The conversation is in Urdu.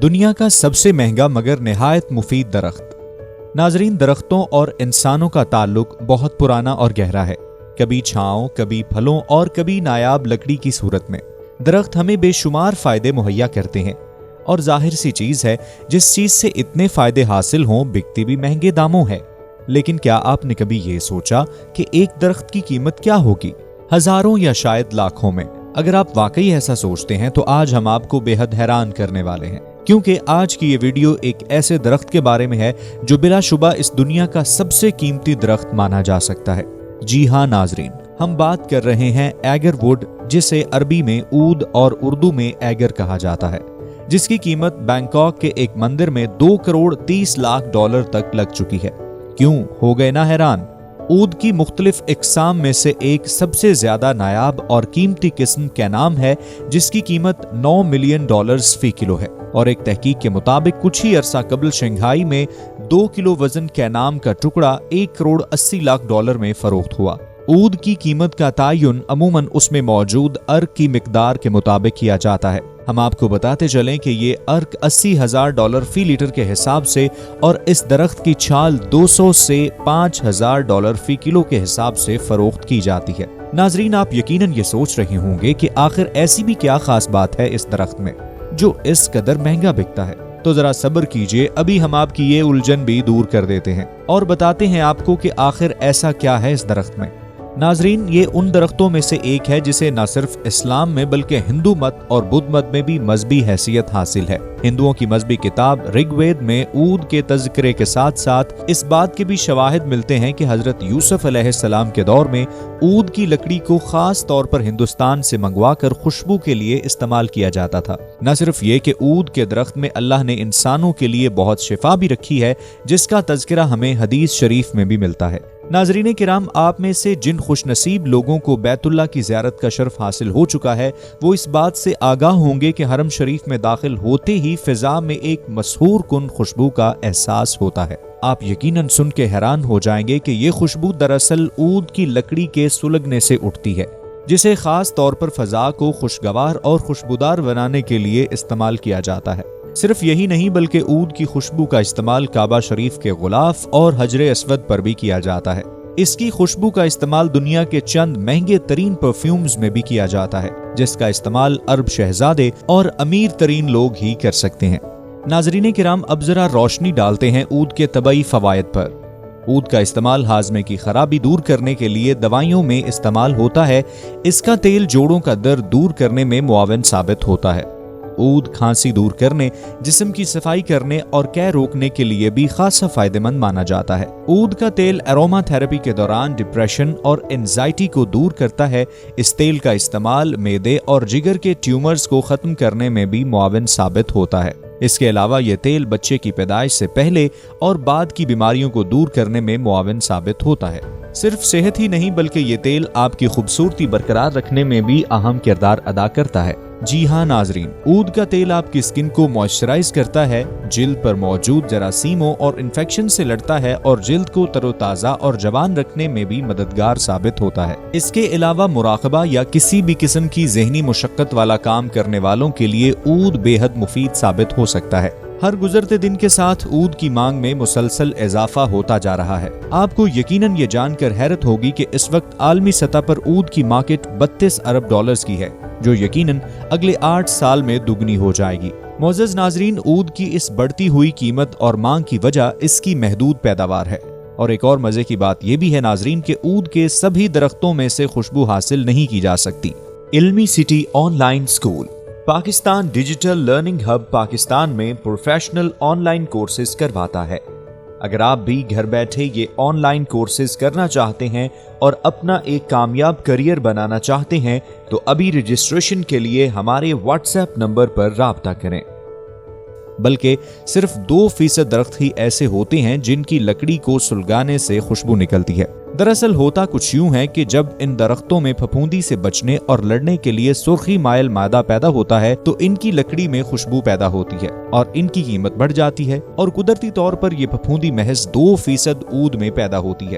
دنیا کا سب سے مہنگا مگر نہایت مفید درخت۔ ناظرین، درختوں اور انسانوں کا تعلق بہت پرانا اور گہرا ہے، کبھی چھاؤں، کبھی پھلوں اور کبھی نایاب لکڑی کی صورت میں۔ درخت ہمیں بے شمار فائدے مہیا کرتے ہیں، اور ظاہر سی چیز ہے جس چیز سے اتنے فائدے حاصل ہوں بکتی بھی مہنگے داموں ہے۔ لیکن کیا آپ نے کبھی یہ سوچا کہ ایک درخت کی قیمت کیا ہوگی؟ ہزاروں یا شاید لاکھوں میں۔ اگر آپ واقعی ایسا سوچتے ہیں تو آج ہم آپ کو بے حد حیران کرنے والے ہیں، کیونکہ آج کی یہ ویڈیو ایک ایسے درخت کے بارے میں ہے جو بلا شبہ اس دنیا کا سب سے قیمتی درخت مانا جا سکتا ہے۔ جی ہاں ناظرین، ہم بات کر رہے ہیں ایگر ووڈ، جسے عربی میں عود اور اردو میں ایگر کہا جاتا ہے، جس کی قیمت بینکاک کے ایک مندر میں 2 کروڑ 30 لاکھ ڈالر تک لگ چکی ہے۔ کیوں ہو گئے نا حیران؟ عود کی مختلف اقسام میں سے ایک سب سے زیادہ نایاب اور قیمتی قسم کینام ہے، جس کی قیمت 9 ملین ڈالرز فی کلو ہے، اور ایک تحقیق کے مطابق کچھ ہی عرصہ قبل شنگھائی میں 2 کلو وزن کینام کا ٹکڑا 1 کروڑ 80 لاکھ ڈالر میں فروخت ہوا۔ عود کی قیمت کا تعین عموماً اس میں موجود ارک کی مقدار کے مطابق کیا جاتا ہے۔ ہم آپ کو بتاتے چلیں کہ یہ ارک $80,000 فی لیٹر کے حساب سے اور اس درخت کی چھال 200 سے $5,000 فی کلو کے حساب سے فروخت کی جاتی ہے۔ ناظرین، آپ یقیناً یہ سوچ رہے ہوں گے کہ آخر ایسی بھی کیا خاص بات ہے اس درخت میں جو اس قدر مہنگا بکتا ہے؟ تو ذرا صبر کیجئے، ابھی ہم آپ کی یہ الجھن بھی دور کر دیتے ہیں اور بتاتے ہیں آپ کو کہ آخر ایسا کیا ہے اس درخت میں۔ ناظرین، یہ ان درختوں میں سے ایک ہے جسے نہ صرف اسلام میں بلکہ ہندو مت اور بدھ مت میں بھی مذہبی حیثیت حاصل ہے۔ ہندوؤں کی مذہبی کتاب رگ وید میں عود کے تذکرے کے ساتھ ساتھ اس بات کے بھی شواہد ملتے ہیں کہ حضرت یوسف علیہ السلام کے دور میں عود کی لکڑی کو خاص طور پر ہندوستان سے منگوا کر خوشبو کے لیے استعمال کیا جاتا تھا۔ نہ صرف یہ کہ عود کے درخت میں اللہ نے انسانوں کے لیے بہت شفا بھی رکھی ہے، جس کا تذکرہ ہمیں حدیث شریف میں بھی ملتا ہے۔ ناظرین کرام، آپ میں سے جن خوش نصیب لوگوں کو بیت اللہ کی زیارت کا شرف حاصل ہو چکا ہے، وہ اس بات سے آگاہ ہوں گے کہ حرم شریف میں داخل ہوتے ہی فضا میں ایک مسحور کن خوشبو کا احساس ہوتا ہے۔ آپ یقیناً سن کے حیران ہو جائیں گے کہ یہ خوشبو دراصل عود کی لکڑی کے سلگنے سے اٹھتی ہے، جسے خاص طور پر فضا کو خوشگوار اور خوشبودار بنانے کے لیے استعمال کیا جاتا ہے۔ صرف یہی نہیں بلکہ عود کی خوشبو کا استعمال کعبہ شریف کے غلاف اور حجر اسود پر بھی کیا جاتا ہے۔ اس کی خوشبو کا استعمال دنیا کے چند مہنگے ترین پرفیومز میں بھی کیا جاتا ہے، جس کا استعمال عرب شہزادے اور امیر ترین لوگ ہی کر سکتے ہیں۔ ناظرین کرام، اب ذرا روشنی ڈالتے ہیں عود کے طبعی فوائد پر۔ عود کا استعمال ہاضمے کی خرابی دور کرنے کے لیے دوائیوں میں استعمال ہوتا ہے۔ اس کا تیل جوڑوں کا درد دور کرنے میں معاون ثابت ہوتا ہے۔ عود کھانسی دور کرنے، جسم کی صفائی کرنے اور قے روکنے کے لیے بھی خاصا فائدہ مند مانا جاتا ہے۔ عود کا تیل اروما تھراپی کے دوران ڈپریشن اور انزائٹی کو دور کرتا ہے۔ اس تیل کا استعمال معدے اور جگر کے ٹیومرز کو ختم کرنے میں بھی معاون ثابت ہوتا ہے۔ اس کے علاوہ یہ تیل بچے کی پیدائش سے پہلے اور بعد کی بیماریوں کو دور کرنے میں معاون ثابت ہوتا ہے۔ صرف صحت ہی نہیں بلکہ یہ تیل آپ کی خوبصورتی برقرار رکھنے میں بھی اہم کردار ادا کرتا ہے۔ جی ہاں ناظرین، عود کا تیل آپ کی سکن کو موئسچرائز کرتا ہے، جلد پر موجود جراثیموں اور انفیکشن سے لڑتا ہے اور جلد کو تر و تازہ اور جوان رکھنے میں بھی مددگار ثابت ہوتا ہے۔ اس کے علاوہ مراقبہ یا کسی بھی قسم کی ذہنی مشقت والا کام کرنے والوں کے لیے عود بے حد مفید ثابت ہو سکتا ہے۔ ہر گزرتے دن کے ساتھ عود کی مانگ میں مسلسل اضافہ ہوتا جا رہا ہے۔ آپ کو یقیناً یہ جان کر حیرت ہوگی کہ اس وقت عالمی سطح پر عود کی مارکیٹ 32 ارب ڈالرز کی ہے، جو یقیناً اگلے 8 سال میں دگنی ہو جائے گی۔ معزز ناظرین، عود کی اس بڑھتی ہوئی قیمت اور مانگ کی وجہ اس کی محدود پیداوار ہے، اور ایک اور مزے کی بات یہ بھی ہے ناظرین کہ عود کے سبھی درختوں میں سے خوشبو حاصل نہیں کی جا سکتی۔ علمی city on line school, Pakistan digital learning hub Pakistan میں پروفیشنل آن لائن کورسز کرواتا ہے۔ اگر آپ بھی گھر بیٹھے یہ آن لائن کورسز کرنا چاہتے ہیں اور اپنا ایک کامیاب کریئر بنانا چاہتے ہیں تو ابھی رجسٹریشن کے لیے ہمارے واٹس ایپ نمبر پر رابطہ کریں۔ بلکہ صرف 2% درخت ہی ایسے ہوتے ہیں جن کی لکڑی کو سلگانے سے خوشبو نکلتی ہے۔ دراصل ہوتا کچھ یوں ہے کہ جب ان درختوں میں پھپھوندی سے بچنے اور لڑنے کے لیے سرخی مائل مادہ پیدا ہوتا ہے تو ان کی لکڑی میں خوشبو پیدا ہوتی ہے اور ان کی قیمت بڑھ جاتی ہے، اور قدرتی طور پر یہ پھپھوندی محض 2% عود میں پیدا ہوتی ہے۔